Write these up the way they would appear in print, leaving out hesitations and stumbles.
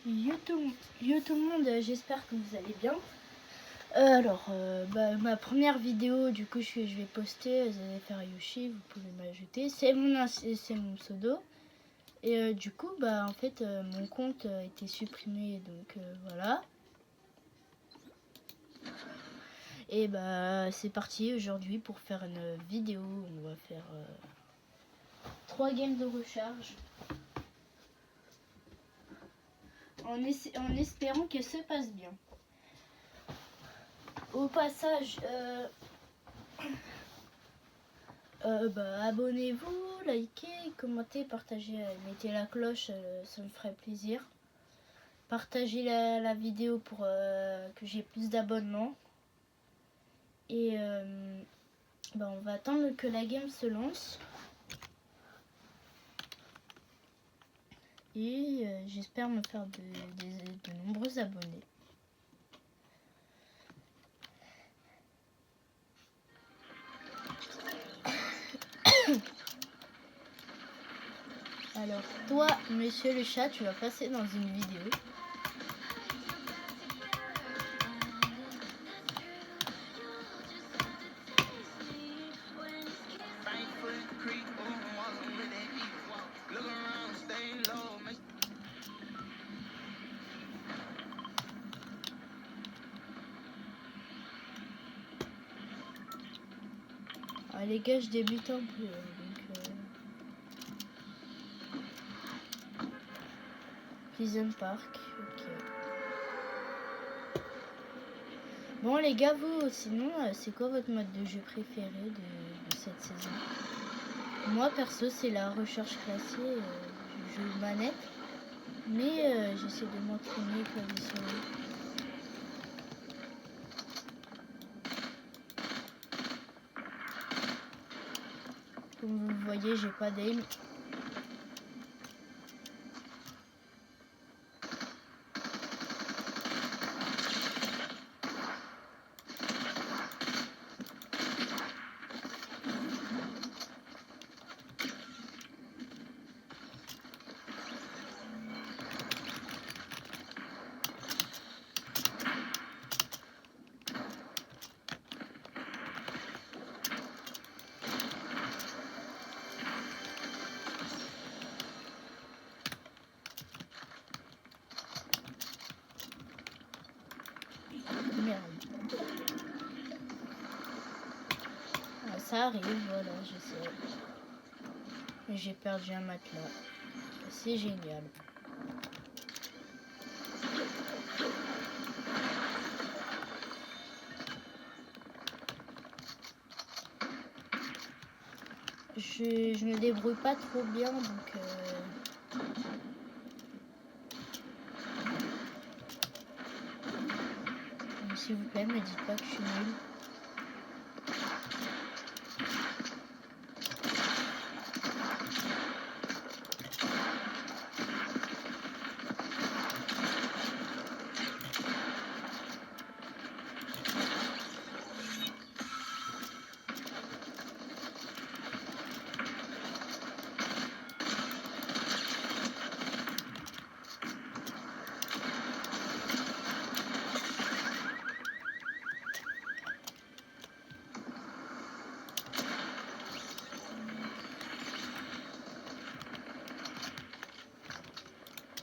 Yo tout le monde, j'espère que vous allez bien. Ma première vidéo du coup je vais poster, vous allez faire Yoshi, vous pouvez m'ajouter, c'est mon pseudo. Et du coup en fait mon compte a été supprimé, donc voilà. Et c'est parti aujourd'hui pour faire une vidéo. On va faire 3 games de recharge en espérant qu'elle se passe bien. Au passage, abonnez-vous, likez, commentez, partagez, mettez la cloche, ça me ferait plaisir. Partagez la vidéo pour que j'ai plus d'abonnements. Et on va attendre que la game se lance. Et j'espère me faire de nombreux abonnés. Alors toi, monsieur le chat, tu vas passer dans une vidéo. Ah, les gars, je débute un peu. Prison Park, ok. Bon les gars, vous, sinon, c'est quoi votre mode de jeu préféré de cette saison? Moi, perso, c'est la recherche classée. Je joue manette, mais j'essaie de m'entraîner clavier souris. Comme vous le voyez, j'ai pas d'aim. Merde. Ah, ça arrive, voilà, je sais. J'ai perdu un matelas. C'est génial. Je me débrouille pas trop bien, donc s'il vous plaît, me dites pas que je suis nulle.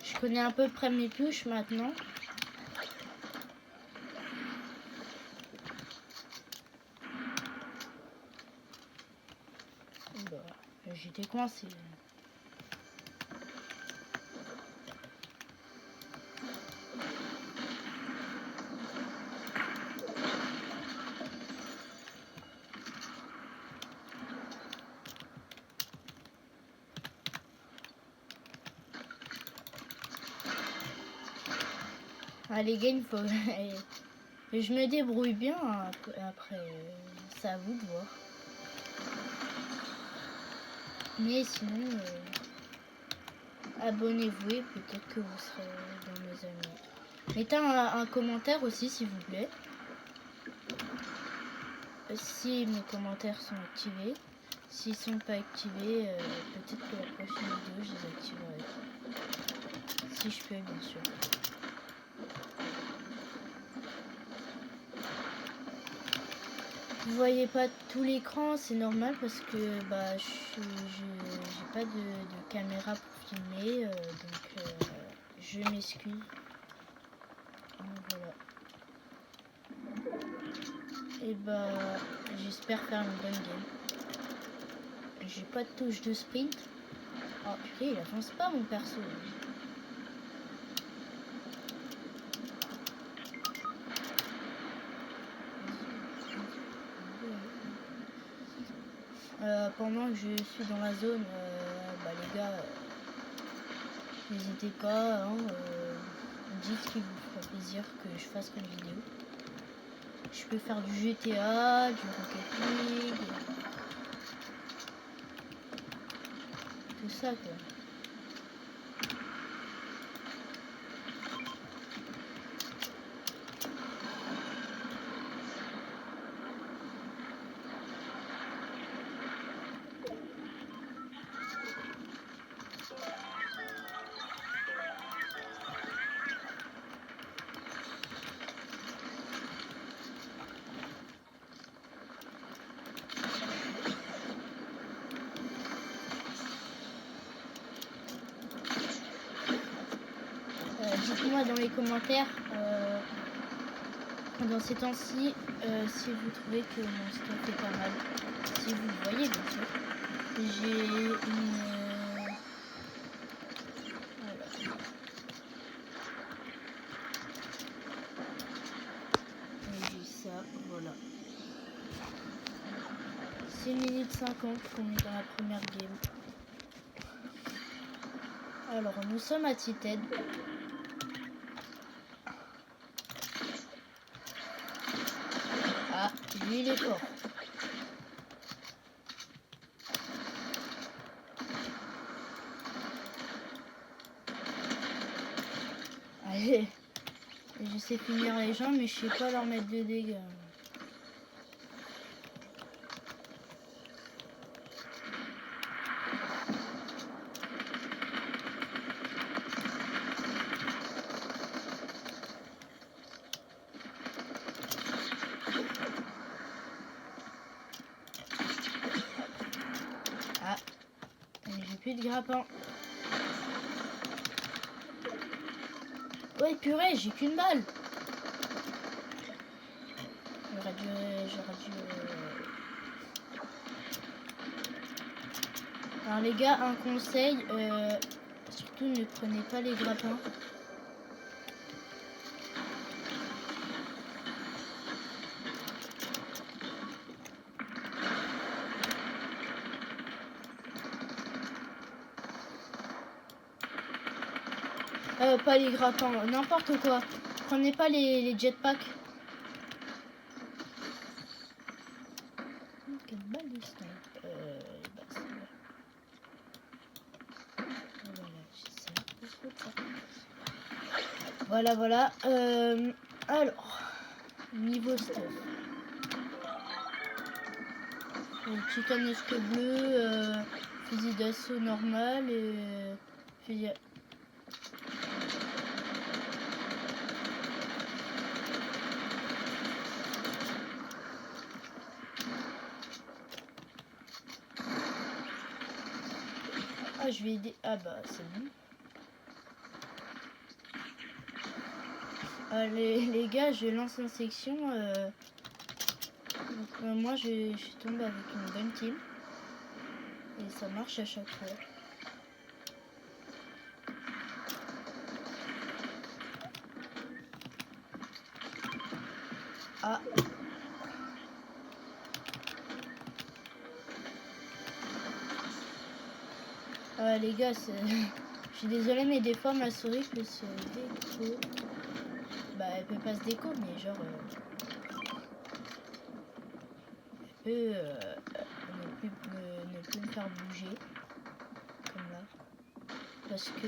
Je connais à peu près mes touches maintenant. J'étais coincé. Ah, les games, faut... je me débrouille bien, hein. Après, c'est à vous de voir. Mais sinon, abonnez-vous et peut-être que vous serez dans mes amis. Mettez un commentaire aussi, s'il vous plaît. Si mes commentaires sont activés. S'ils sont pas activés, peut-être que la prochaine vidéo, je les activerai. si je peux, bien sûr. Vous voyez pas tout l'écran, c'est normal parce que bah j'ai pas de caméra pour filmer, donc je m'excuse. Voilà. Et bah j'espère faire une bonne game. J'ai pas de touche de sprint. Oh purée, il avance pas mon perso. Pendant que je suis dans la zone, bah les gars, n'hésitez pas, hein, dites ce qui vous ferait plaisir que je fasse comme vidéo. Je peux faire du GTA, du Rocket League, tout ça quoi. Dites-moi dans les commentaires dans ces temps-ci si vous trouvez que mon stuff est pas mal. Si vous le voyez bien sûr. J'ai une... voilà. Et j'ai ça, voilà. 6 minutes 50 qu'on est dans la première game. Alors nous sommes à Tited. Ah, lui il est fort. Allez, je sais finir les gens mais je sais pas leur mettre de dégâts. Ah, j'ai plus de grappin. Ouais purée, j'ai qu'une balle. J'aurais dû... Alors les gars, un conseil, surtout ne prenez pas les grappins. Pas les grappins, n'importe quoi. Prenez pas les jetpacks. Quelle balle de snipe. Voilà, voilà. Alors, niveau stuff. Titanesque bleu, fusil d'assaut normal et fusil... Ah, je vais aider. Ah bah, c'est bon. Les gars, je lance une section. Moi, je suis tombée avec une bonne team. Et ça marche à chaque fois. Ah. Les gars, je suis désolée, mais des fois ma souris peut se déco. Bah, elle peut pas se déco, mais genre. Elle peut ne plus me faire bouger. Comme là. Parce que.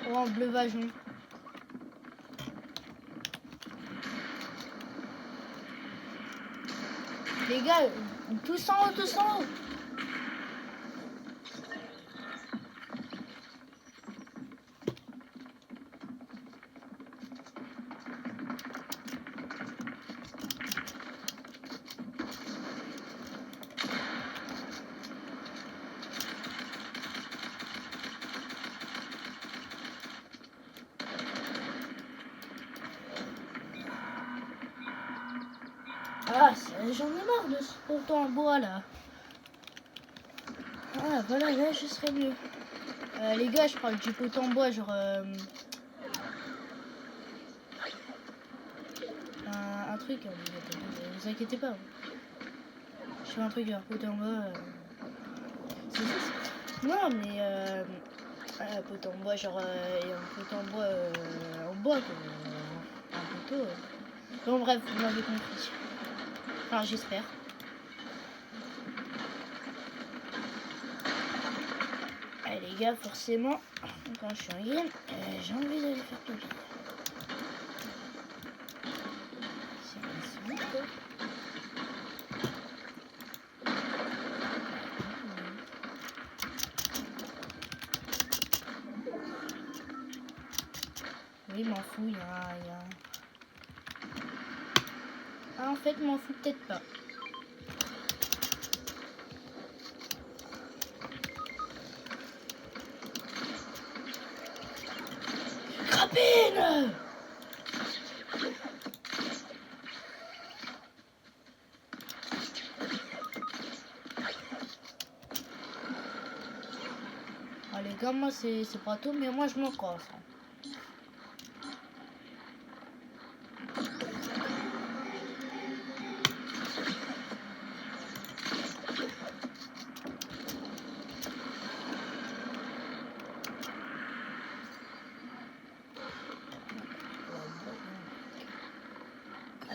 Oh, en bleu vajon. Les gars, tous en haut, tous en haut. Ah, j'en ai marre de ce poteau en bois là. Ah, voilà, là je serais mieux. Les gars, je parle du poteau en bois, genre un truc. Ne vous inquiétez pas. Je fais un truc, un poteau en bois. Non, mais un poteau en bois, genre un poteau en bois, quoi. Un poteau. Bon, bref, vous m'avez compris. Enfin, j'espère. Allez, les gars, forcément, quand je suis en game, j'ai envie d'aller faire pipi. C'est un quoi. Oui, m'en fous, il y a... Ah, en fait, m'en fous peut-être pas. Rapine! Ah, les gars, moi, c'est pas tout, mais moi, je m'en casse.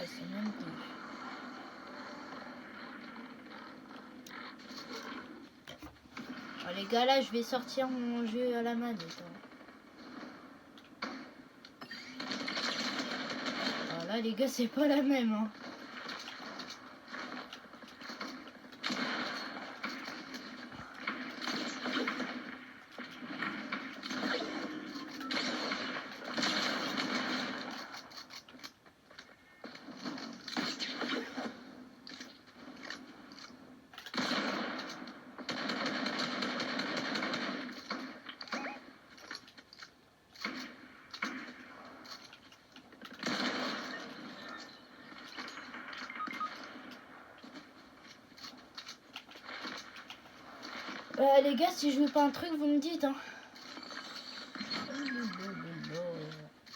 Ah, c'est même plus. Ah, les gars, là, je vais sortir mon jeu à la manette. Ah, là, les gars, c'est pas la même. Hein. Les gars, si je veux pas un truc, vous me dites. Hein.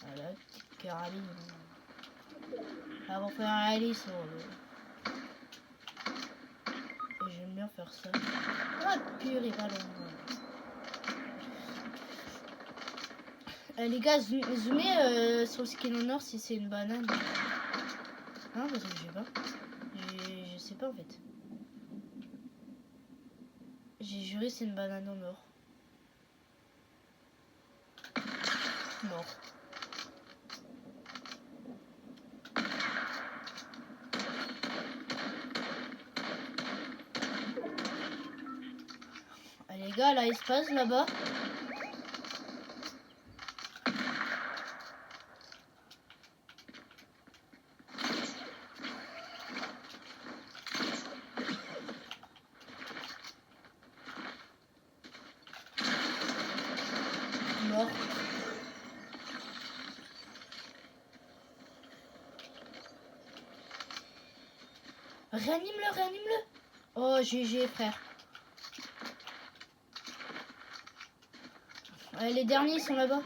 Voilà, petite Caroline. Ah, on va faire un rallye sur et j'aime bien faire ça. Ah, purée, ballon. Les gars, zoomez sur le skin en or si c'est une banane. Ah, parce que je sais pas. Je sais pas en fait. J'ai juré c'est une banane en or. Mort. Allez les gars, là il se passe là-bas. Mort. Réanime-le, réanime-le. Oh, GG, frère. Les derniers sont là-bas.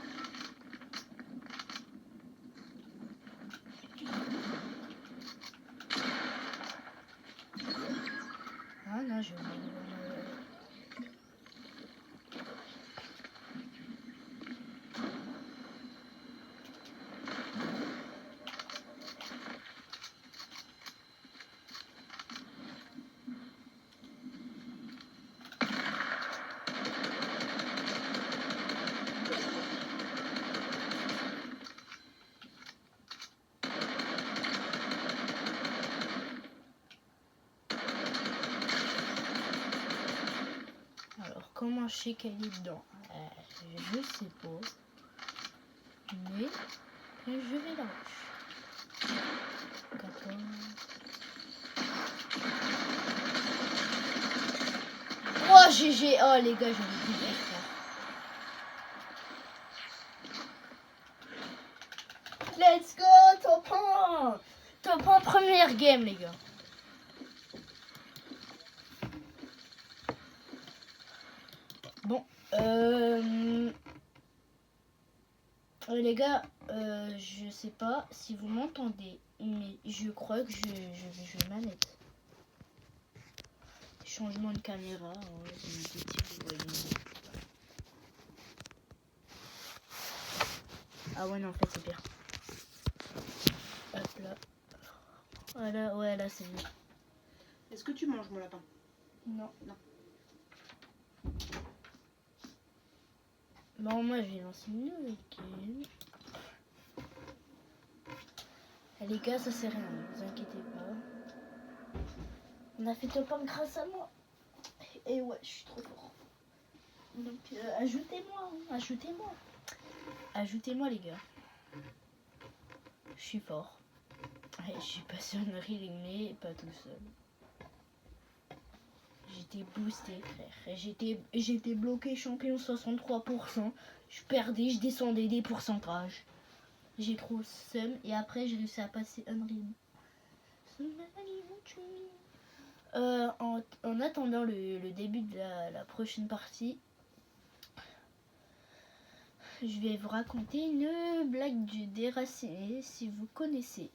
Ah non, je... comment je sais qu'elle est dedans? Je sais pas. Mais je vais la rush. 14. Oh GG. Oh les gars, j'en ai plus de frère. Let's go, top 1. Top 1 première game les gars. Bon, les gars, je sais pas si vous m'entendez, mais je crois que je vais manette. Changement de caméra, si vous voyez. Ah ouais non en fait c'est pire. Hop là. Voilà, ouais là c'est mieux. Est-ce que tu manges mon lapin? Non. Non. Bon moi je vais lancer une nouvelle game. Les gars ça c'est rien, ne vous inquiétez pas. On a fait top 1 grâce à moi. Et ouais je suis trop fort. Donc ajoutez-moi, ajoutez-moi. Ajoutez-moi les gars. Je suis fort. Et je suis pas sur Unreal mais pas tout seul. J'étais boosté frère. J'étais bloqué champion 63%. Je perdais, je descendais des pourcentages. J'ai trop seum et après j'ai réussi à passer Unreal. En attendant le début de la prochaine partie, je vais vous raconter une blague du déraciné si vous connaissez.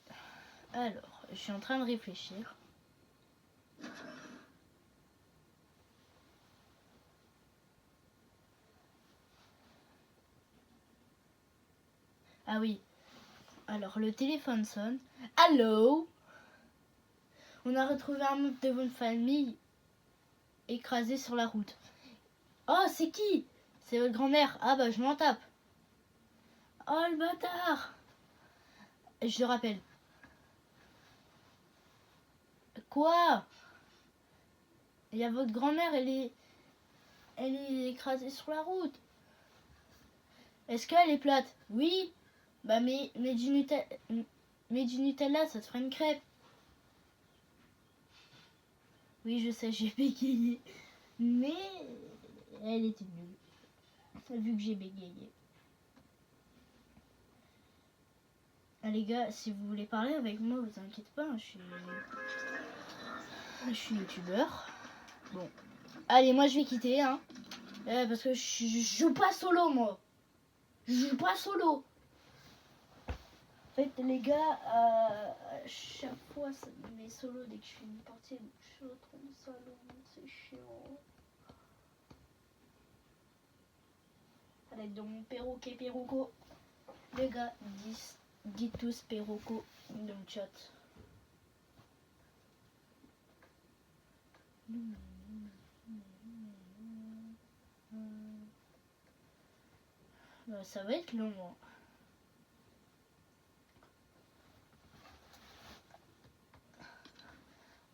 Alors, je suis en train de réfléchir. Ah oui. Alors, le téléphone sonne. Allô? On a retrouvé un membre de votre famille écrasé sur la route. Oh, c'est qui? C'est votre grand-mère. Ah bah, je m'en tape. Oh, le bâtard! Je le rappelle. Quoi? Il y a votre grand-mère, elle est écrasée sur la route. Est-ce qu'elle est plate? Oui. Bah, mais du Nutella, ça te ferait une crêpe. Oui, je sais, j'ai bégayé. Mais elle était nulle. Vu que j'ai bégayé. Ah, les gars, si vous voulez parler avec moi, vous inquiétez pas, hein, je suis youtubeur. Bon. Allez, moi je vais quitter, hein. Parce que je joue pas solo, moi. Je joue pas solo. En fait, les gars, chaque fois, ça me met solo dès que je fais une partie. Je suis trop de salon, c'est chiant. Allez, dans mon perroquet perroco. Les gars, dites tous perroco dans le chat. Ça va être long, hein.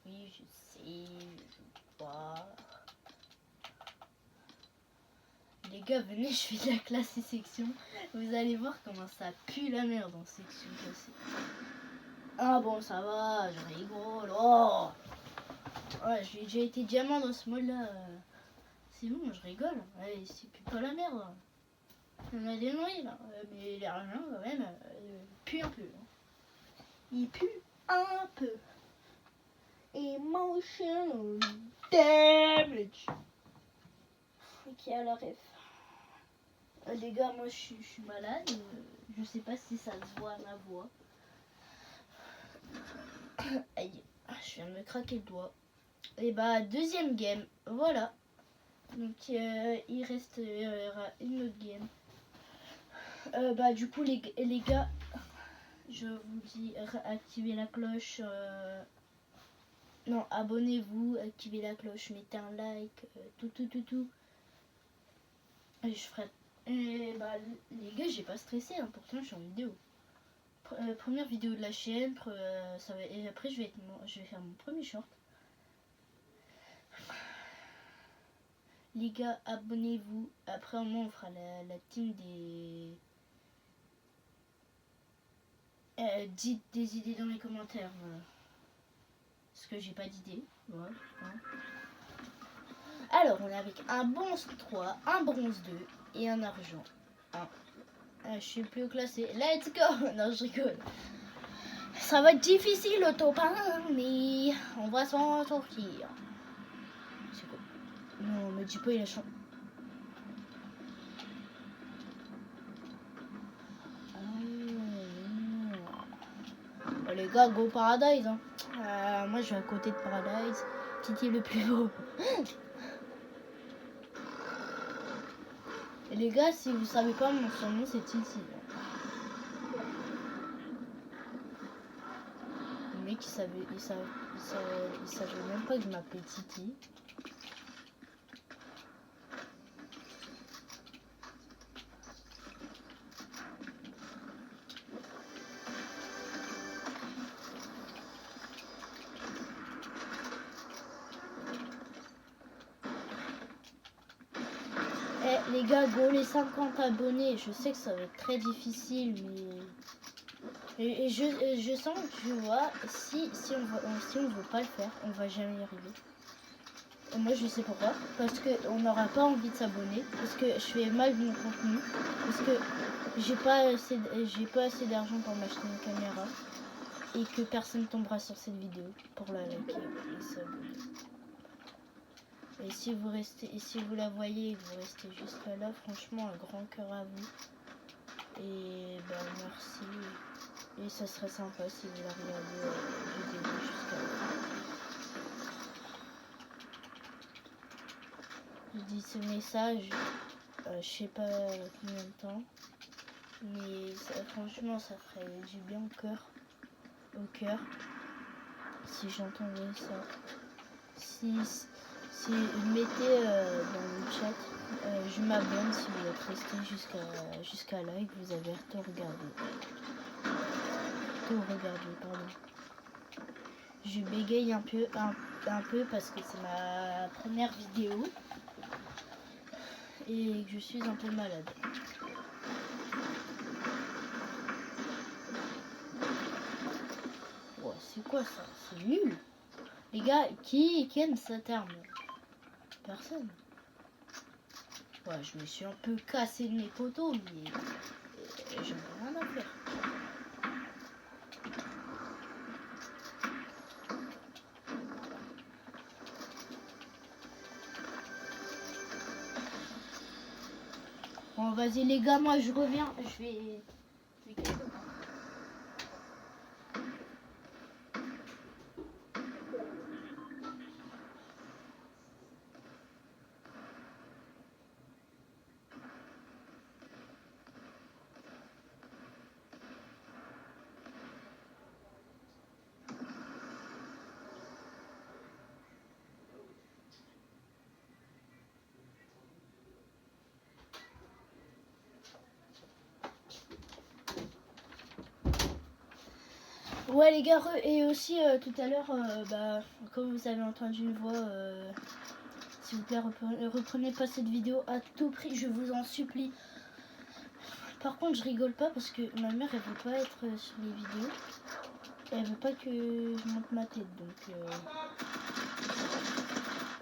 Oui, je sais, je vois. Les gars, venez, je fais de la classe et section. Vous allez voir comment ça pue la merde en section classée. Ah bon, ça va, je rigole. Oh ouais, j'ai déjà été diamant dans ce mode-là. C'est bon, je rigole. Ouais, c'est plus pas la merde. On a des noyés là. Mais les ragens, quand même, puent un peu. Il pue un peu. Emotional damage. Ok, alors ref. Les gars, moi je suis malade. Je sais pas si ça se voit à ma voix. Aïe, je viens de me craquer le doigt. Et bah, deuxième game, voilà. Donc il reste une autre game. Bah du coup les gars, je vous dis activez la cloche. Non, abonnez-vous, activez la cloche, mettez un like, tout. Et je ferai. Et bah les gars, j'ai pas stressé, hein, pourtant je suis en vidéo. Première vidéo de la chaîne, ça va, et après je vais faire mon premier short. Les gars, abonnez-vous. Après, au moins, on fera la team des... dites des idées dans les commentaires. Voilà. Parce que j'ai pas d'idée. Voilà. Hein. Alors, on est avec un bronze 3, un bronze 2 et un argent 1. Je suis plus classé. Let's go. Non, je rigole. Ça va être difficile le top 1, mais on va s'en sortir. C'est quoi? Non, me dis pas il a changé. Oh, les gars, go Paradise. Hein. Moi, je vais à côté de Paradise. Titi le plus beau. Et les gars, si vous savez pas, mon surnom c'est Titi. Le mec, il savait même pas que je m'appelais Titi. Les gars, go les 50 abonnés. Je sais que ça va être très difficile, mais... Et je sens que, tu vois, si on veut pas le faire, on va jamais y arriver. Et moi, je sais pourquoi. Parce qu'on n'aura pas envie de s'abonner. Parce que je fais mal mon contenu. Parce que j'ai pas assez d'argent pour m'acheter une caméra. Et que personne tombera sur cette vidéo pour la liker et s'abonner. Et si vous la voyez et que vous restez jusqu'à là, franchement, un grand cœur à vous. Et ben merci. Et ça serait sympa si vous la regardez du début jusqu'à la fin. Je dis ce message, je sais pas combien de temps. Mais franchement, ça ferait du bien au cœur. Si j'entendais ça. Si mettez dans le chat, je m'abonne si vous êtes resté jusqu'à là et que vous avez tout regardé. Pardon. Je bégaye un peu parce que c'est ma première vidéo et que je suis un peu malade. Oh, c'est quoi ça? C'est nul. Les gars, qui aime ce terme? Personne. Ouais, je me suis un peu cassé de mes poteaux, mais j'en ai rien à faire. Bon, vas-y les gars, moi je reviens. Je vais quelque part. Ouais les gars, et aussi tout à l'heure, comme vous avez entendu une voix, s'il vous plaît reprenez pas cette vidéo à tout prix, je vous en supplie. Par contre je rigole pas parce que ma mère elle veut pas être sur les vidéos, elle veut pas que je monte ma tête donc...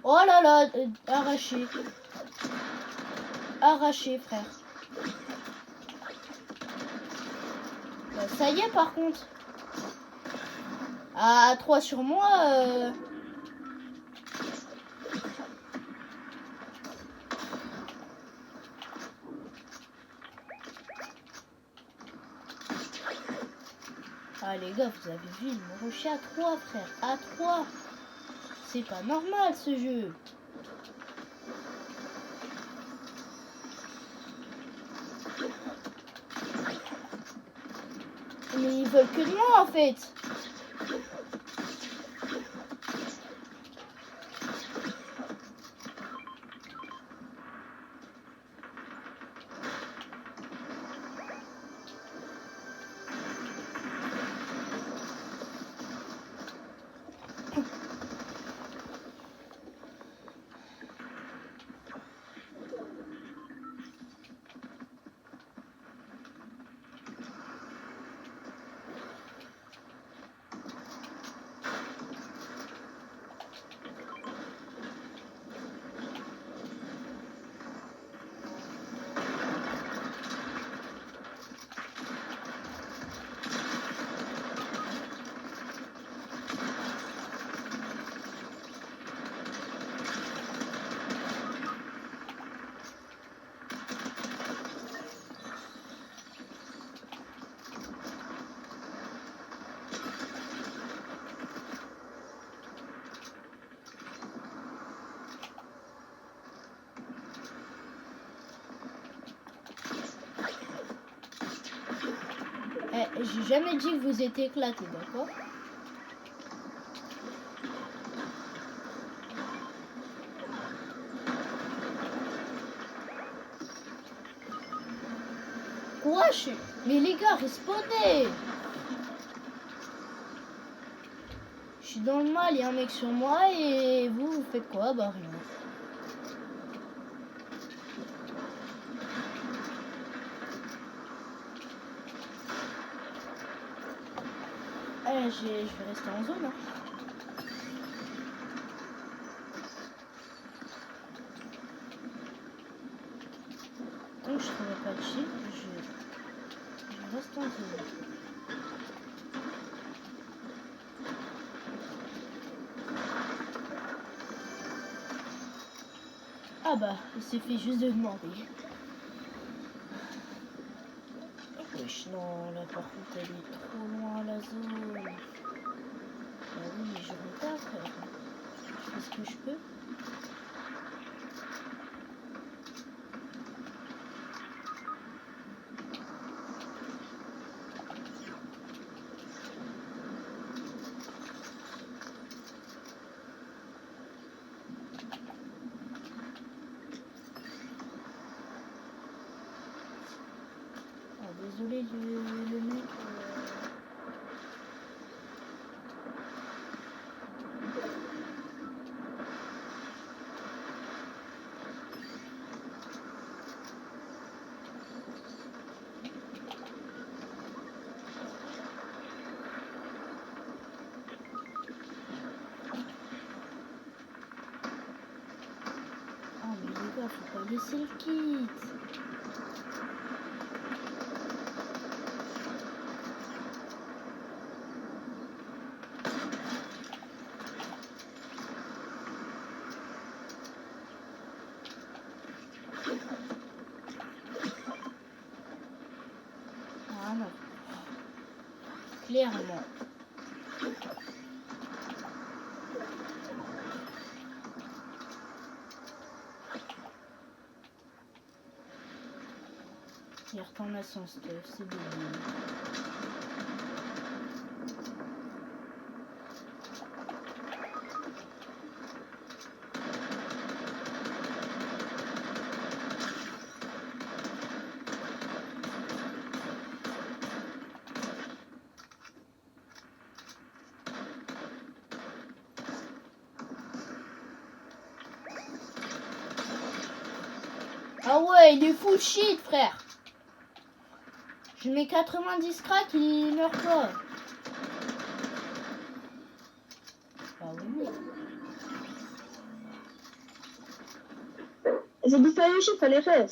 Oh là là, arraché frère. Bah, ça y est par contre. À 3 sur moi. Ah les gars, vous avez vu, il me rushait à 3 frère. À 3. C'est pas normal ce jeu. Mais ils veulent que de moi en fait. J'ai jamais dit que vous étiez éclaté, d'accord? Quoi, mais les gars, respawnez! Je suis dans le mal, il y a un mec sur moi et vous faites quoi? Bah rien. Je vais rester en zone. Hein. Tant que je trouve pas de chip, je reste en zone. Ah bah, il suffit juste de demander. Wesh, non, là par contre elle est trop loin la zone. Bah oui, mais je retarde, frère. Je fais ce que je peux. Désolé le mec. Oh mais les gars, faut pas laisser le kit. Voilà. Clairement. Il retourne à son stuff, c'est débile. Ah ouais, il est full shit, frère. Je mets 90 cracks, il meurt pas. Ah oui. J'ai dit fallait chier, fallait faire.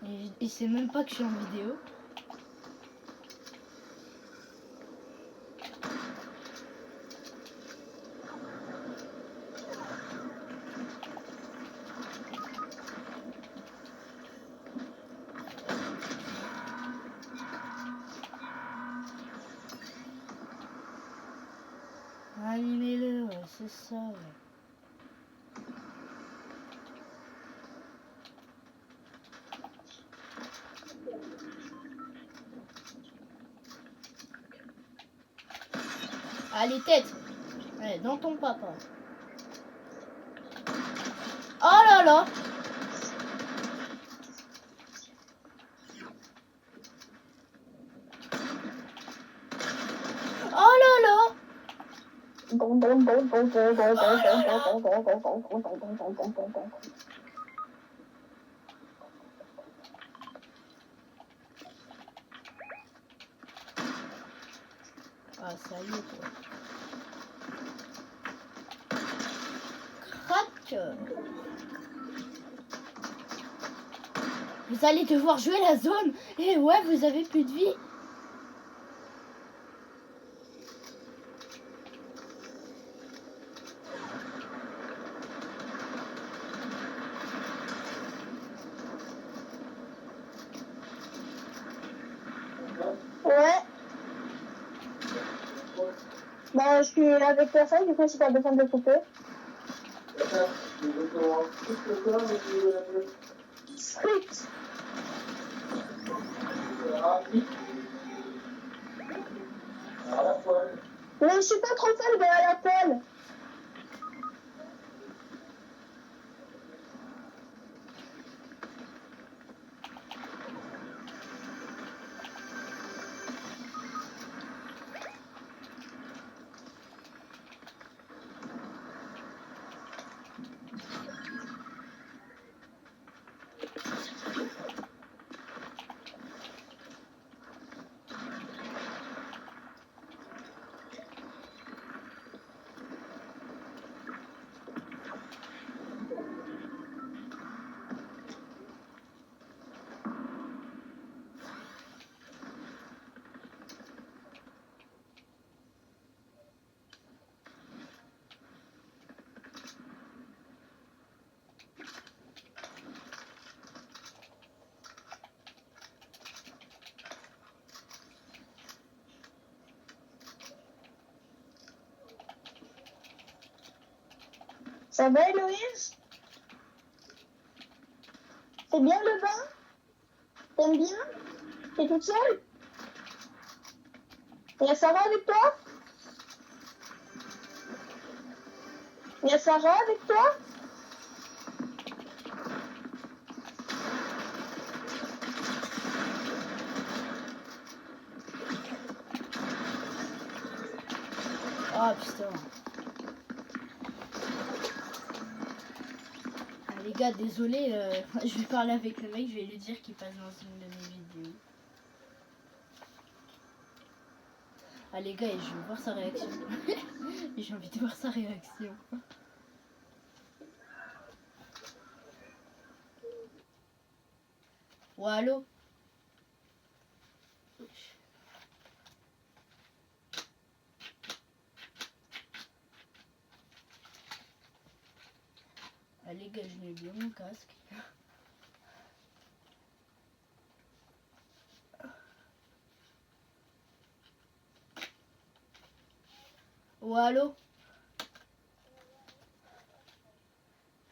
Et il sait même pas que je suis en vidéo. Animez-le, ouais, c'est ça, ouais. Allez, tête. Allez, dans ton papa. Oh là là. Oh là là. Ah, ça y est, quoi. Crac. Vous allez devoir jouer la zone. Et ouais, vous avez plus de vie. Ouais. Bah, je suis avec personne, du coup, si t'as besoin de couper. Script. Mais je suis pas trop fan de la poêle. Ça va, Héloïse? C'est bien le bain? T'aimes bien? T'es toute seule? Il y a Sarah avec toi? Il y a Sarah avec toi? Ah putain. Ah, les gars, désolé, je vais parler avec le mec, je vais lui dire qu'il passe dans une de mes vidéos. Ah les gars, je veux voir sa réaction. J'ai envie de voir sa réaction. Ouais, allô? Ah les gars, je mets bien mon casque. Ouais, allô?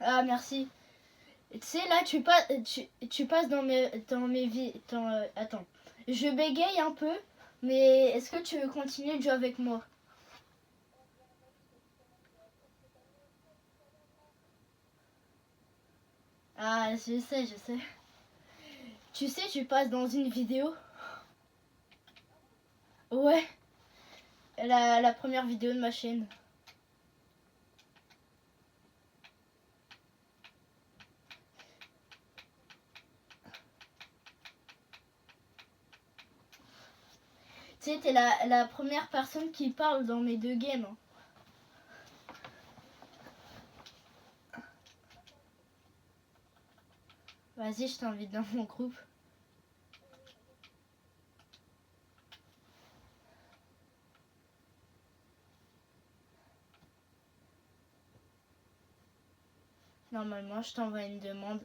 Ah merci. Tu sais là, tu passes dans mes vies. Attends, je bégaye un peu, mais est-ce que tu veux continuer de jouer avec moi? Ah, je sais, je sais. Tu sais, tu passes dans une vidéo? Ouais, la première vidéo de ma chaîne. Tu sais, t'es la première personne qui parle dans mes deux games. Vas-y, je t'invite dans mon groupe. Normalement, je t'envoie une demande.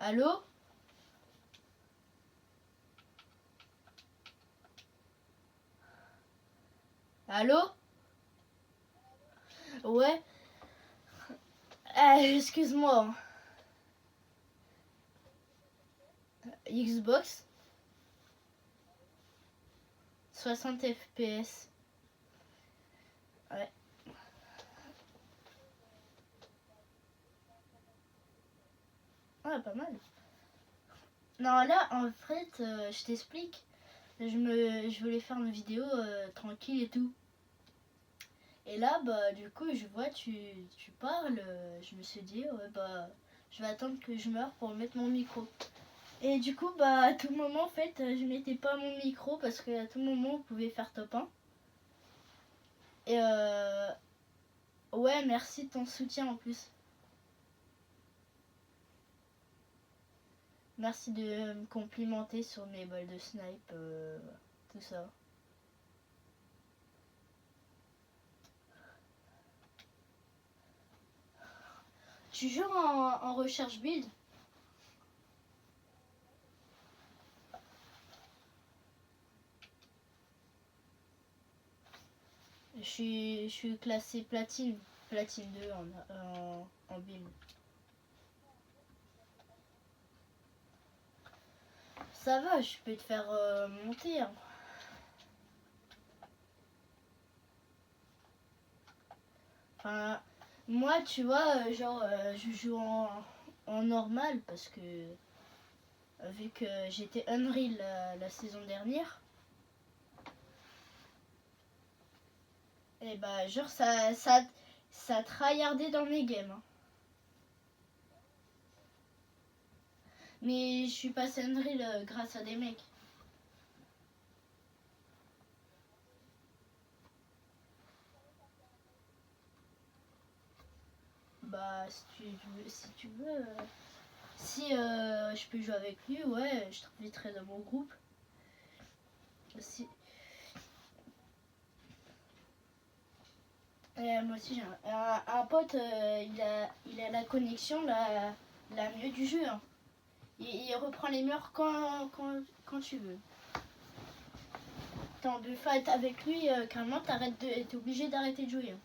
Allô? Allô? Ouais. Excuse-moi. Xbox 60 FPS. Ouais. Ouais, pas mal. Non, là, en fait, je t'explique. Je voulais faire une vidéo tranquille et tout. Et là, bah, du coup, je vois, tu parles. Je me suis dit, ouais, bah, je vais attendre que je meure pour mettre mon micro. Et du coup, bah, à tout moment, en fait, je mettais pas mon micro parce qu'à tout moment, vous pouvez faire top 1. Et ouais, merci de ton soutien en plus. Merci de me complimenter sur mes balles de snipe, tout ça. Tu joues en recherche build? Je suis classé platine 2 en build. Ça va, je peux te faire monter. Hein. Enfin, moi, tu vois, genre, je joue en normal parce que vu que j'étais Unreal la saison dernière, et bah, genre, ça tryhardait dans mes games. Hein. Mais je suis passé Unreal grâce à des mecs. Bah, si tu veux, si je peux jouer avec lui, ouais, je t'inviterai dans mon groupe. Si... moi aussi, j'ai un pote, il a la connexion la mieux du jeu. Hein. Il reprend les murs quand tu veux. T'es en bullfight avec lui, carrément, t'es obligé d'arrêter de jouer. Hein.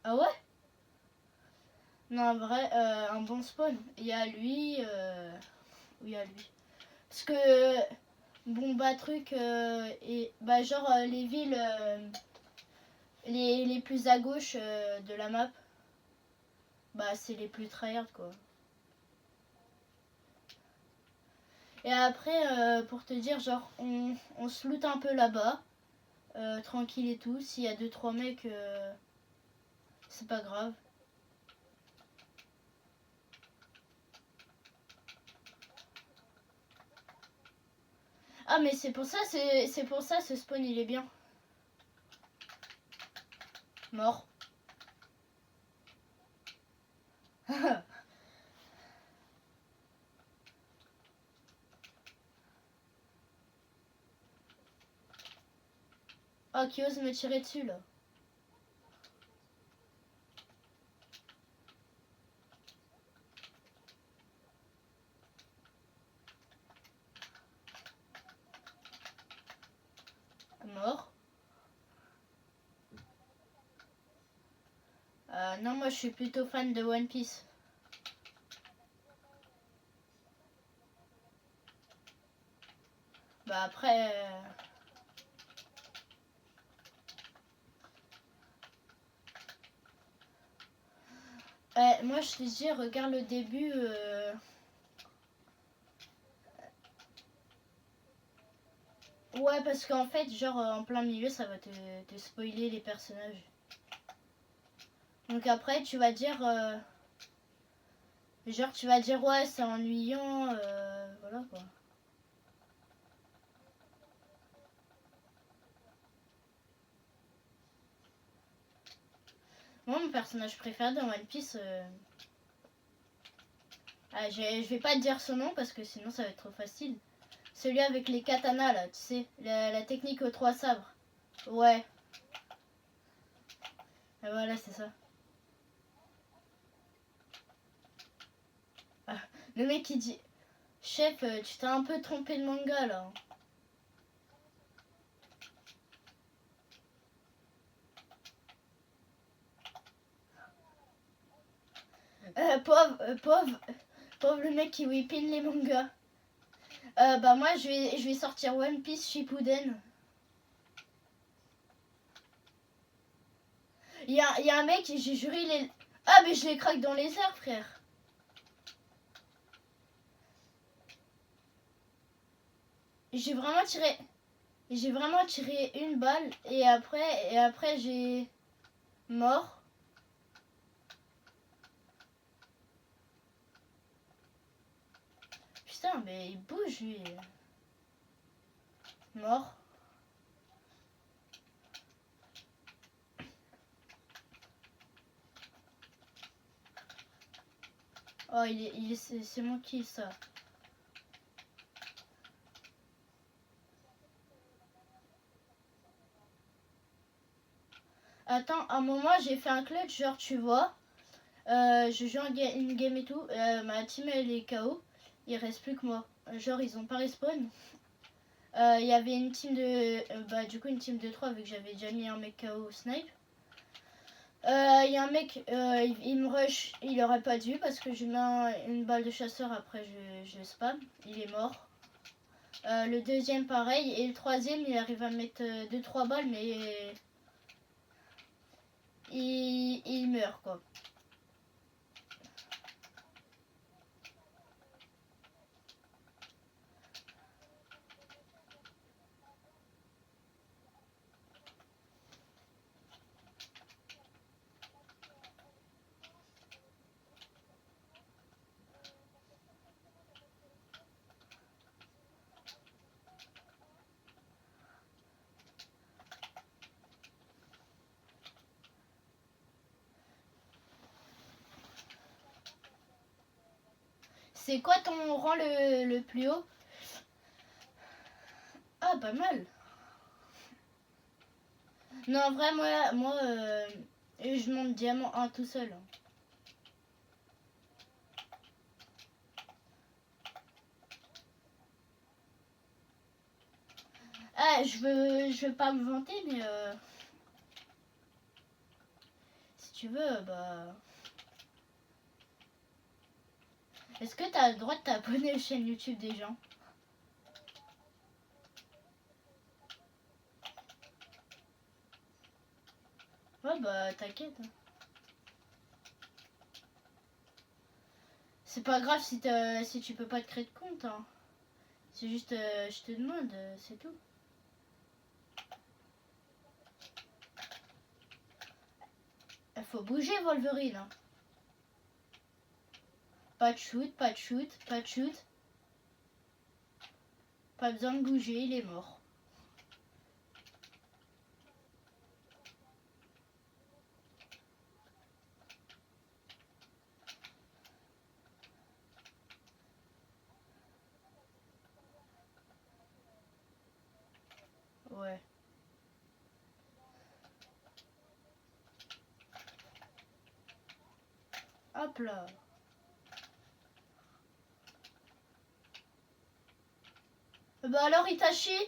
Ah ouais? Non, en vrai, un bon spawn. Il y a lui. Oui, il y a lui. Parce que. Bon, bah, truc. Et, bah, genre, les villes. Les plus à gauche de la map. Bah, c'est les plus tryhard, quoi. Et après, pour te dire, genre, on se loot un peu là-bas. Tranquille et tout. S'il y a 2-3 mecs, c'est pas grave. Ah mais c'est pour ça ce spawn il est bien. Mort. Oh qui ose me tirer dessus là. Mort. Non moi je suis plutôt fan de One Piece. Bah après... moi je te dis regarde le début... Ouais parce qu'en fait genre en plein milieu ça va te spoiler les personnages. Donc après tu vas dire... genre tu vas dire ouais c'est ennuyant, voilà quoi. Moi mon personnage préféré dans One Piece... je vais pas te dire son nom parce que sinon ça va être trop facile. Celui avec les katanas là, tu sais, la technique aux 3 sabres. Ouais. Et voilà, c'est ça. Ah, le mec il dit, chef, tu t'es un peu trompé de manga là. Pauvre le mec qui whippine les mangas. Bah moi je vais sortir One Piece Shippuden. Il y a un mec, j'ai juré, il est... Ah mais je les craque dans les airs frère. J'ai vraiment tiré une balle et après j'ai mort. Putain mais il bouge lui. Mort. Oh, c'est mon kill, ça. Attends, un moment, j'ai fait un clutch, genre, tu vois. Je joue une game et tout. Ma team, elle est KO. Il reste plus que moi. Genre, ils ont pas respawn. Il y avait une team de... bah, du coup, une team de 3, vu que j'avais déjà mis un mec KO au snipe. Il y a un mec, il me rush, il aurait pas dû parce que je mets une balle de chasseur, après je spam, il est mort. Le deuxième pareil, et le troisième il arrive à mettre 2-3 balles, mais il meurt quoi. C'est quoi ton rang le plus haut? Ah, pas mal. Non, en vrai, moi je monte diamant 1 tout seul. Ah, je veux pas me vanter, mais si tu veux, bah... Est-ce que t'as le droit de t'abonner aux chaînes YouTube des gens? Ouais, bah t'inquiète. C'est pas grave si tu peux pas te créer de compte. Hein. C'est juste, je te demande, c'est tout. Il faut bouger, Wolverine. Hein. Pas de shoot, pas de shoot, pas de shoot. Pas besoin de bouger, il est mort. Ouais. Hop là. Bah alors il t'a chié?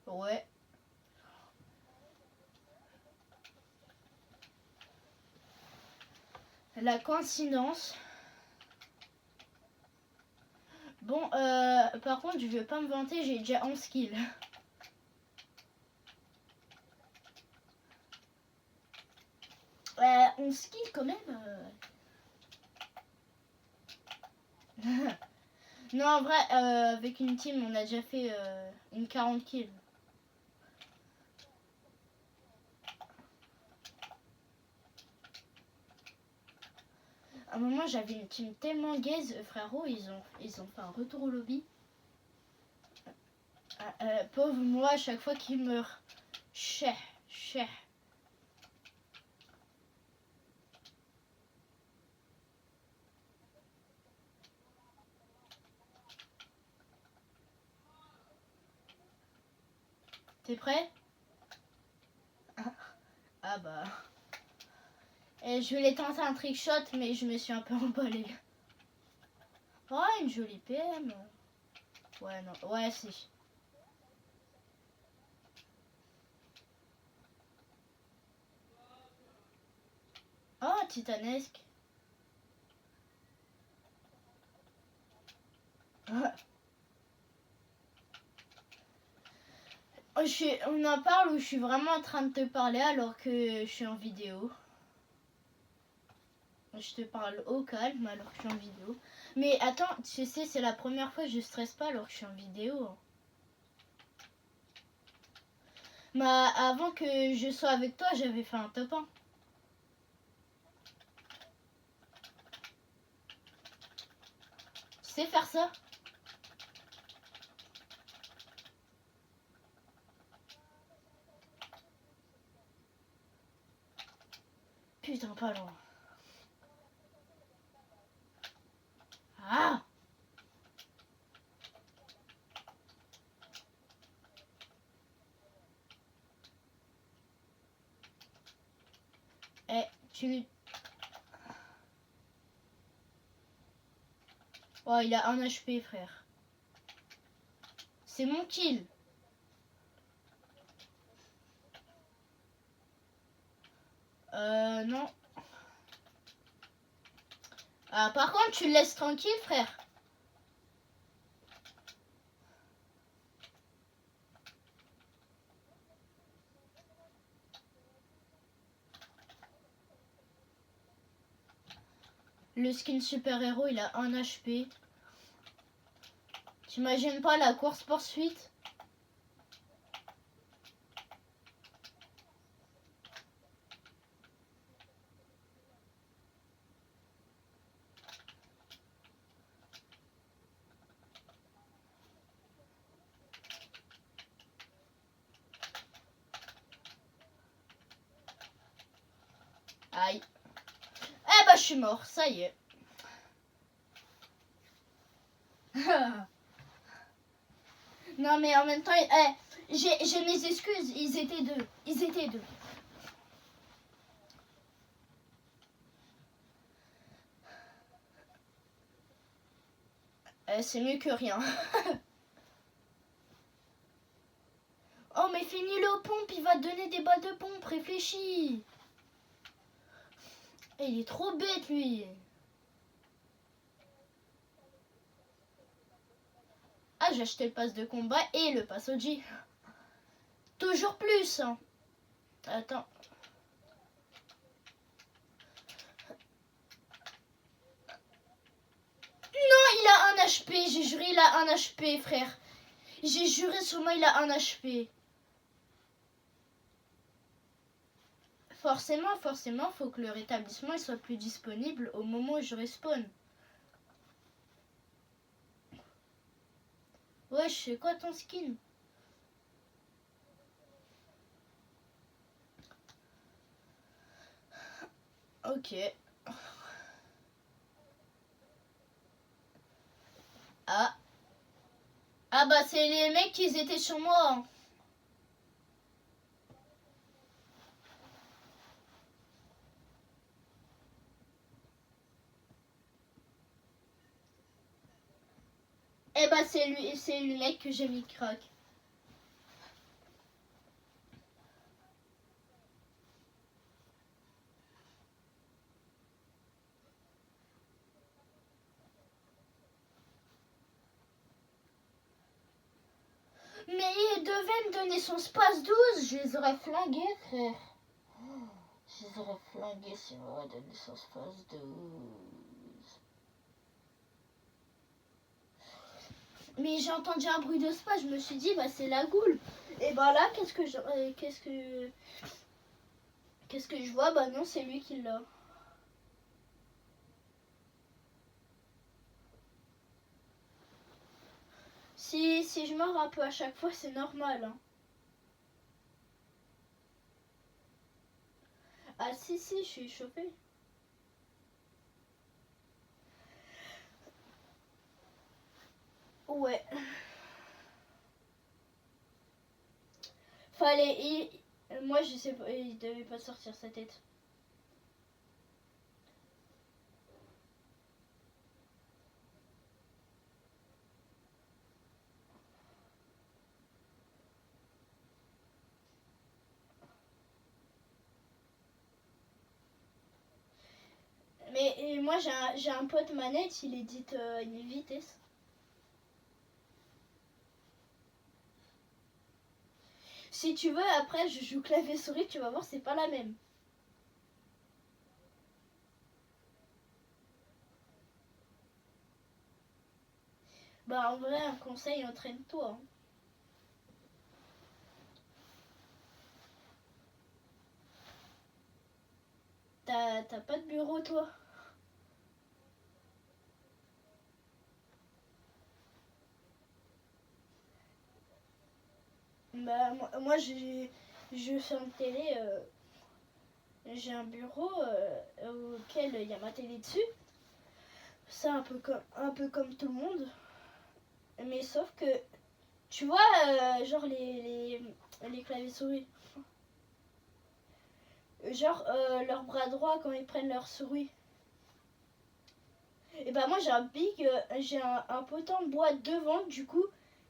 Ouais. La coïncidence. Bon, par contre, je vais pas me vanter, j'ai déjà 11 kills. 11 kills quand même. Non, en vrai, avec une team, on a déjà fait une 40 kills. À un moment, j'avais une team tellement gaze, frérot, ils ont fait un retour au lobby. Pauvre moi, à chaque fois qu'il meurt. Cher. T'es prêt? Ah bah... Et je voulais tenter un trick shot, mais je me suis un peu emballée. Oh, une jolie PM. Ouais, non. Ouais, si. Oh, titanesque. On en parle où je suis vraiment en train de te parler alors que je suis en vidéo. Je te parle au calme alors que je suis en vidéo. Mais attends, tu sais, c'est la première fois que je stresse pas alors que je suis en vidéo. Mais avant que je sois avec toi, j'avais fait un top 1. Tu sais faire ça? putain, pas loin. Ah! Eh, tu... Oh, il a 1 HP, frère. C'est mon kill. Non. Ah, par contre, tu le laisses tranquille, frère. Le skin super-héros, il a 1 HP. T'imagines pas la course-poursuite? Aïe. Eh bah, je suis mort, ça y est. Non, mais en même temps, j'ai mes excuses. Ils étaient deux. Ils étaient deux. C'est mieux que rien. Oh, mais finis-le aux pompes. Il va te donner des balles de pompe. Réfléchis. Et il est trop bête, lui. Ah, j'ai acheté le pass de combat et le pass OG. Toujours plus. Hein. Attends. Non, il a 1 HP. J'ai juré, il a 1 HP, frère. J'ai juré sur moi, il a 1 HP. Forcément, faut que le rétablissement il soit plus disponible au moment où je respawn. Ouais, je sais quoi ton skin? Ok. Ah. Ah bah c'est les mecs qui étaient sur moi. Hein. Eh bah c'est le mec que j'ai mis crack. Mais il devait me donner son space 12, je les aurais flingués, frère. Je les aurais flingués s'il m'aurait donné son space 12. Mais j'ai entendu un bruit de spa, je me suis dit bah c'est la goule. Et bah là qu'est-ce que je vois? Bah non, c'est lui qui l'a. Si je meurs un peu à chaque fois, c'est normal. Hein. Ah si, je suis chauffée. Ouais. Moi je sais pas, il devait pas sortir sa tête. Mais moi j'ai un pote manette, il édite une vitesse. Si tu veux, après je joue clavier souris, tu vas voir, c'est pas la même. Bah en vrai, un conseil, entraîne-toi. Hein. T'as pas de bureau toi? Bah moi je ferme télé. j'ai un bureau auquel il y a ma télé dessus. C'est un peu comme tout le monde. Mais sauf que, tu vois, genre les claviers souris. Genre leur bras droit quand ils prennent leur souris. Et bah moi j'ai un potent de bois devant, du coup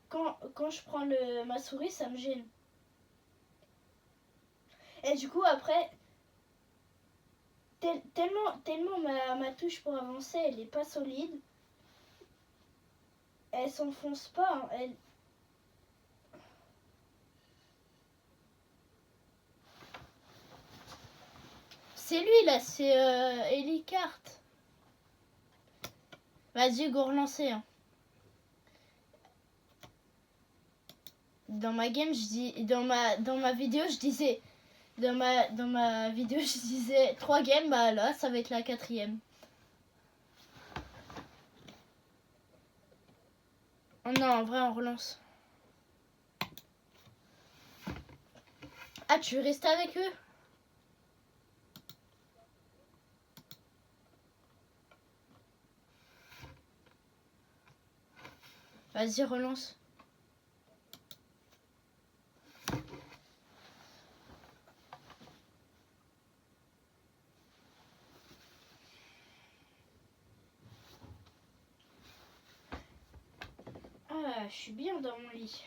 quand je prends ma souris ça me gêne. Et du coup après tellement ma touche pour avancer elle est pas solide, elle s'enfonce pas, hein, elle... C'est lui là, c'est Elicart. Vas-y go relancer. Hein. Dans ma game je dis dans ma vidéo je disais dans ma vidéo je disais 3 games, bah là ça va être la 4e. Oh non, en vrai on relance. Ah tu veux rester avec eux? Vas-y relance. Ah, je suis bien dans mon lit.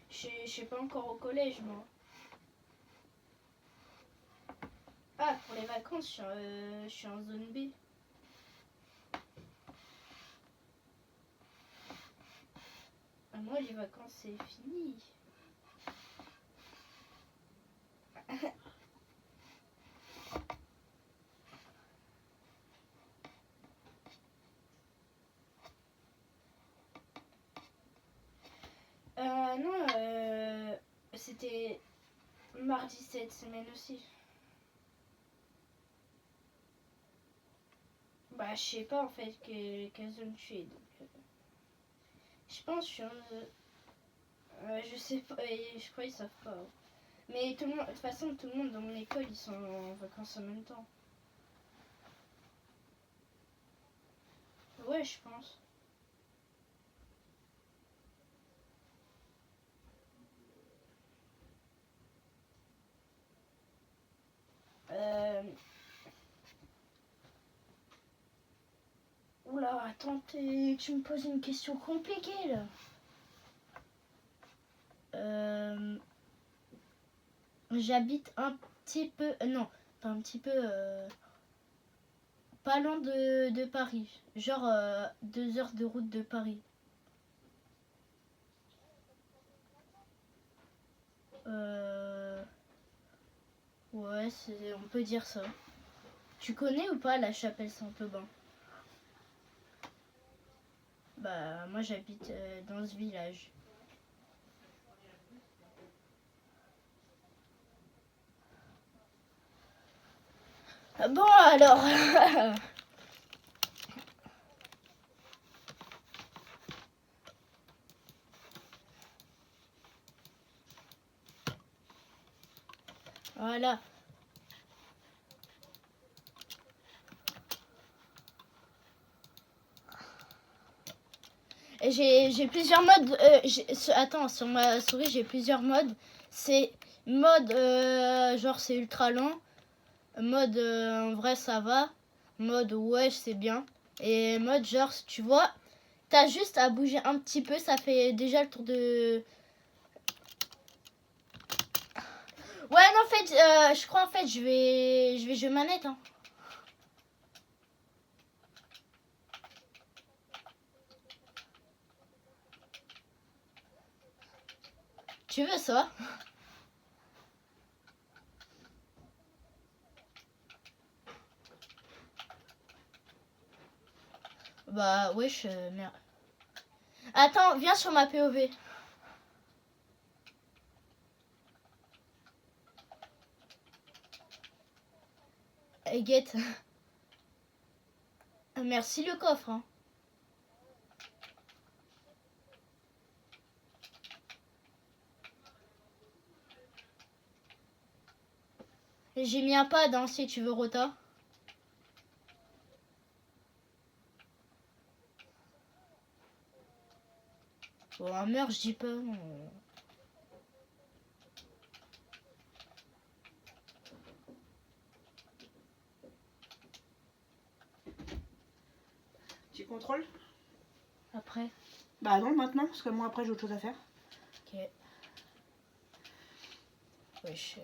Je suis pas encore au collège, moi. Ah, pour les vacances, je suis en zone B. Ah, moi, les vacances, c'est fini. Non, c'était mardi cette semaine aussi. Bah, je sais pas en fait quelle zone je suis. Donc, je pense que je suis en... je sais pas, et je crois qu'ils savent pas. Mais tout le monde, de toute façon, tout le monde dans mon école, ils sont en vacances en même temps. Ouais, je pense. Oula, attends, tu me poses une question compliquée là. J'habite un petit peu, non, pas un petit peu, pas loin de Paris. Genre 2 heures de route de Paris. Ouais, on peut dire ça. Tu connais ou pas la chapelle Saint-Aubin? Bah, moi j'habite dans ce village. Bon alors. Voilà. J'ai plusieurs modes. Attends, sur ma souris, j'ai plusieurs modes. C'est mode genre c'est ultra lent. Mode en vrai ça va. Mode ouais c'est bien. Et mode genre tu vois, t'as juste à bouger un petit peu, ça fait déjà le tour de... Ouais non en fait je crois en fait je vais jouer manette hein. Tu veux ça? Bah wesh merde. Attends, viens sur ma POV. Hey, get. Merci le coffre hein. J'ai mis un pad hein, si tu veux Rota. Bon, un meurtre, je dis pas. Tu contrôles? Après. Bah non, maintenant, parce que moi après j'ai autre chose à faire. Ok. Wesh.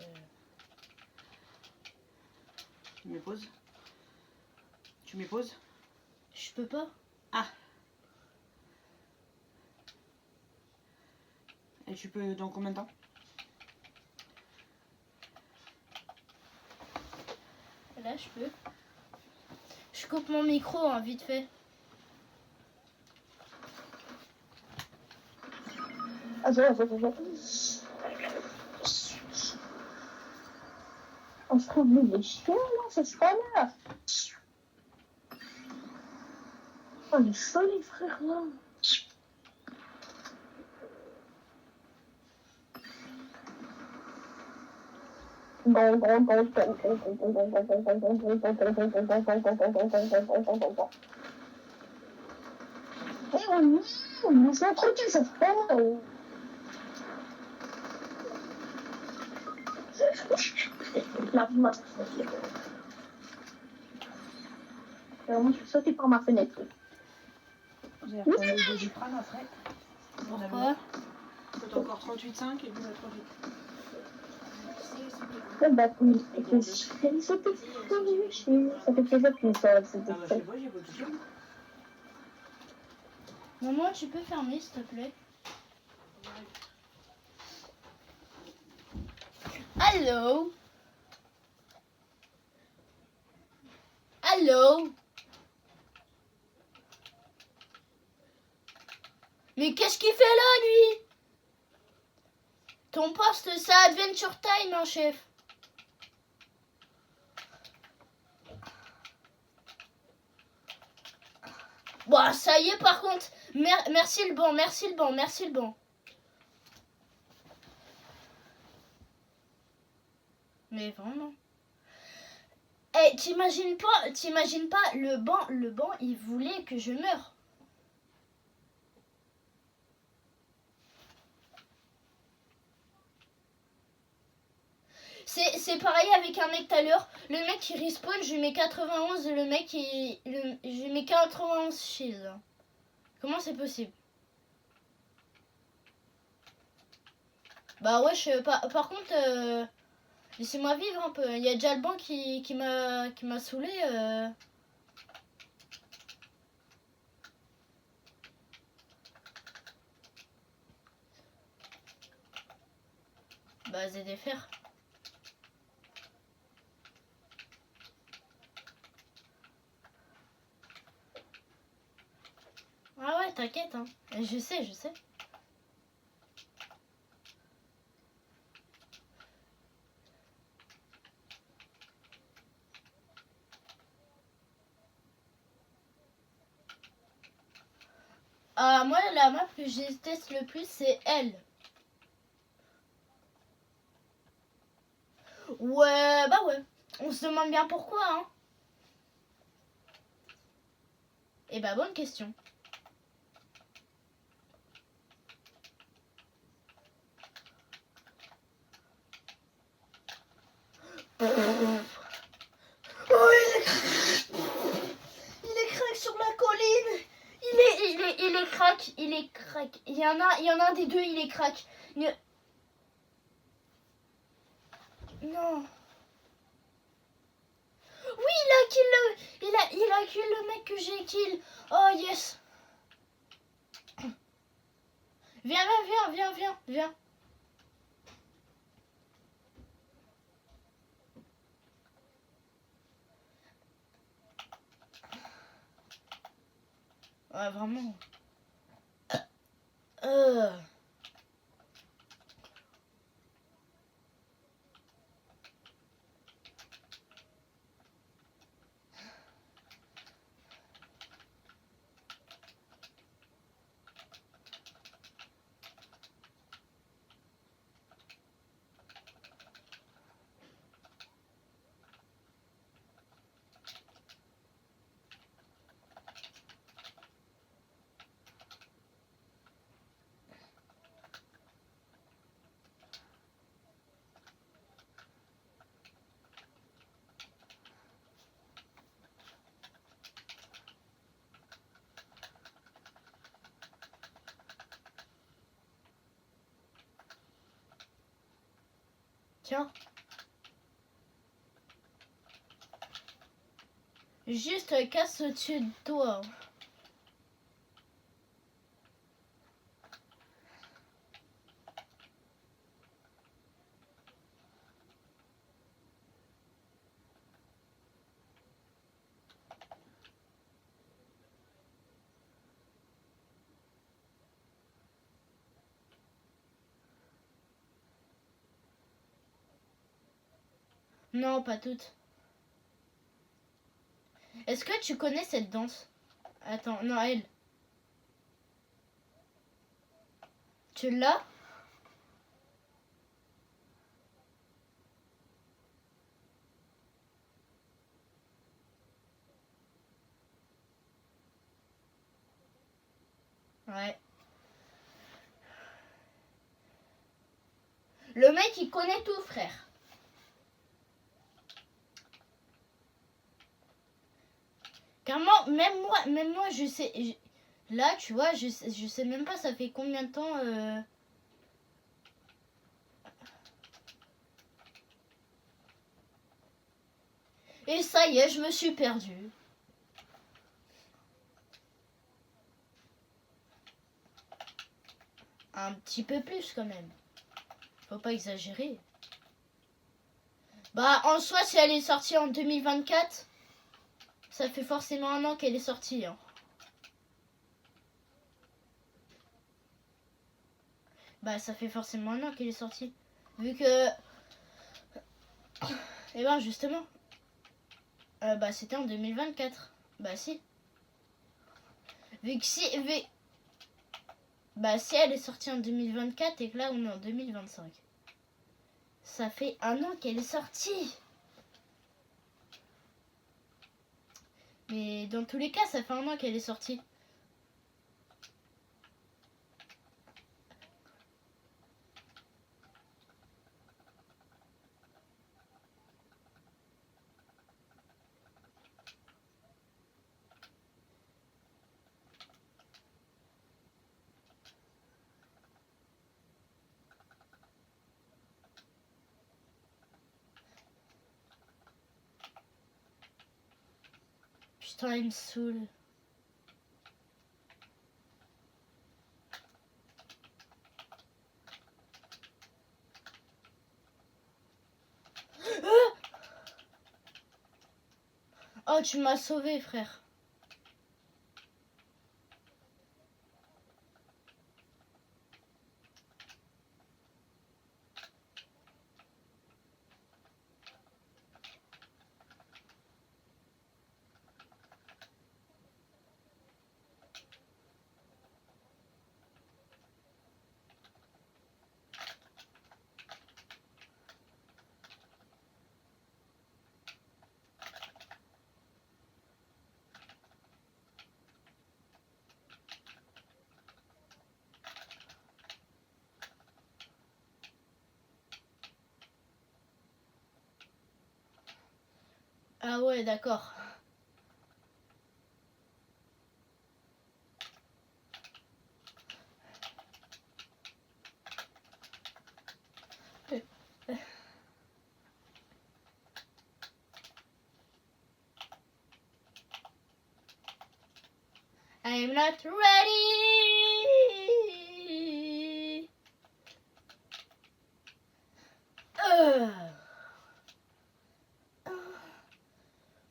Tu mets pause. Tu mets pause. Je peux pas. Ah. Et tu peux dans combien de temps? Là, je peux. Je coupe mon micro, hein, vite fait. On se trouve des chiens, là, c'est ce là. Oh, les chauds, les frères, là. Ils sont tranquilles, ça se fait. Moi, je suis sautée par ma fenêtre. J'ai repris le Doliprane après. Pourquoi? T'as encore 38,5 et puis la 38. Ça fait plaisir qu'il soit. Ah bah je sais pas, j'ai pas touché. Maman, tu peux fermer, s'il te plaît? Allô? Allô? Mais qu'est-ce qu'il fait là, lui? Ton poste, c'est Adventure Time, hein, chef. Bon, ça y est, par contre. Merci le banc, merci le banc, merci le banc. Mais vraiment. Eh, t'imagines pas, le banc, il voulait que je meure. C'est pareil avec un mec tout à l'heure. Le mec il respawn, je lui mets 91, le mec je lui mets 91 shield. Comment c'est possible? Bah ouais, par contre, laissez-moi vivre un peu. Il y a déjà le banc qui m'a saoulé. Bah ZDFR. Ah ouais, t'inquiète, hein. Je sais, je sais. Ah, moi, la map que je déteste le plus, c'est elle. Ouais, bah ouais. On se demande bien pourquoi, hein. Eh bah, bonne question. Oh, il est crack sur la colline. Il est crack. Il est crack. Il y en a un des deux, il est crack. Non. Oui, il a kill le mec que j'ai kill. Oh yes. Viens. Ouais, vraiment. Tiens. Juste casse au-dessus de toi. Non, pas toutes. Est-ce que tu connais cette danse? Attends, non, elle. Tu l'as? Ouais. Le mec, il connaît tout, frère. Carrément, même moi, je sais. Là, tu vois, je sais même pas ça fait combien de temps. Et ça y est, je me suis perdue. Un petit peu plus quand même. Faut pas exagérer. Bah, en soi, si elle est sortie en 2024, ça fait forcément un an qu'elle est sortie. Hein. Bah, ça fait forcément un an qu'elle est sortie. Vu que... Eh ben, justement. Bah, c'était en 2024. Bah, si. Vu que si... Bah, si elle est sortie en 2024 et que là, on est en 2025. Ça fait un an qu'elle est sortie. Mais dans tous les cas, ça fait un an qu'elle est sortie. Putain, il me saoule. Oh, tu m'as sauvé, frère. Ah ouais, d'accord. I'm not ready.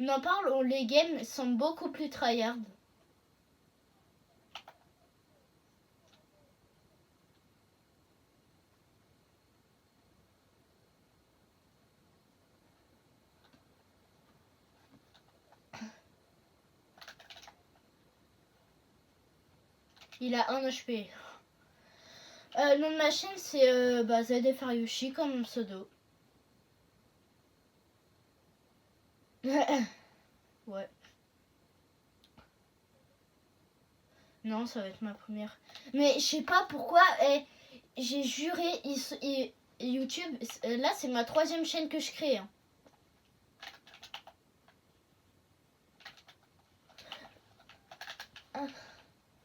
On en parle, les games sont beaucoup plus tryhard. Il a 1 HP. Le nom de ma chaîne, c'est ZFRYushi comme mon pseudo. Ouais. Non, ça va être ma première. Mais je sais pas pourquoi. J'ai juré, YouTube, là c'est ma 3e chaîne que je crée. Hein.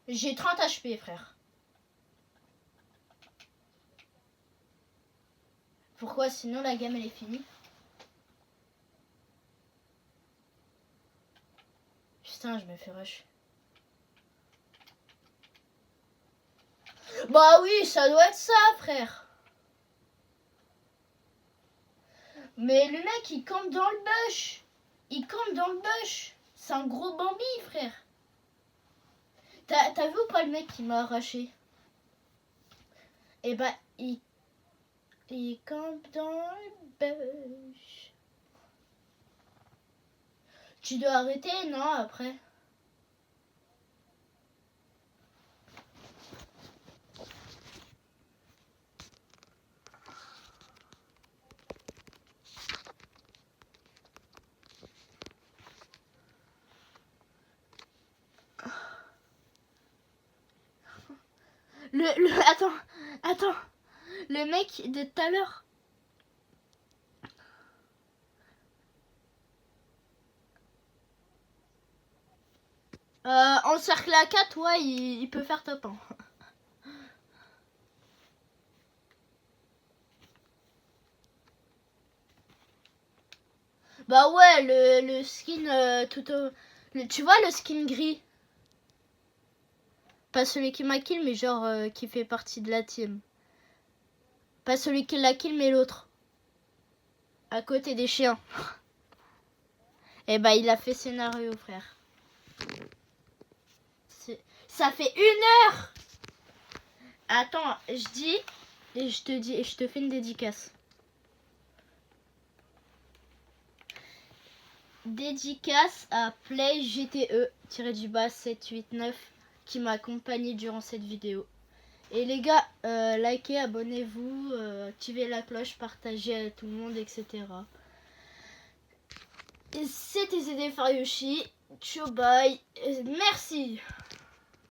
J'ai 30 HP, frère. Pourquoi? Sinon la game elle est finie. Putain, je me fais rush. Bah oui, ça doit être ça, frère. Mais le mec, il campe dans le bush. Il campe dans le bush. C'est un gros Bambi, frère. T'as vu ou pas le mec qui m'a arraché? Eh bah, il campe dans le bush. Tu dois arrêter, non, après? Attends. Le mec de tout à l'heure. En cercle à 4, ouais, il peut faire top 1. Bah ouais, le skin tout au... tu vois le skin gris? Pas celui qui m'a kill, mais genre qui fait partie de la team. Pas celui qui l'a kill, mais l'autre. À côté des chiens. Et bah il a fait scénario, frère. Ça fait 1 heure. Attends, je dis et je te dis et je te fais une dédicace. Dédicace à Play GTE-du-bas 789 qui m'a accompagné durant cette vidéo. Et les gars, likez, abonnez-vous, activez la cloche, partagez à tout le monde, etc. C'était ZD Faryoshi. Ciao, bye. Merci.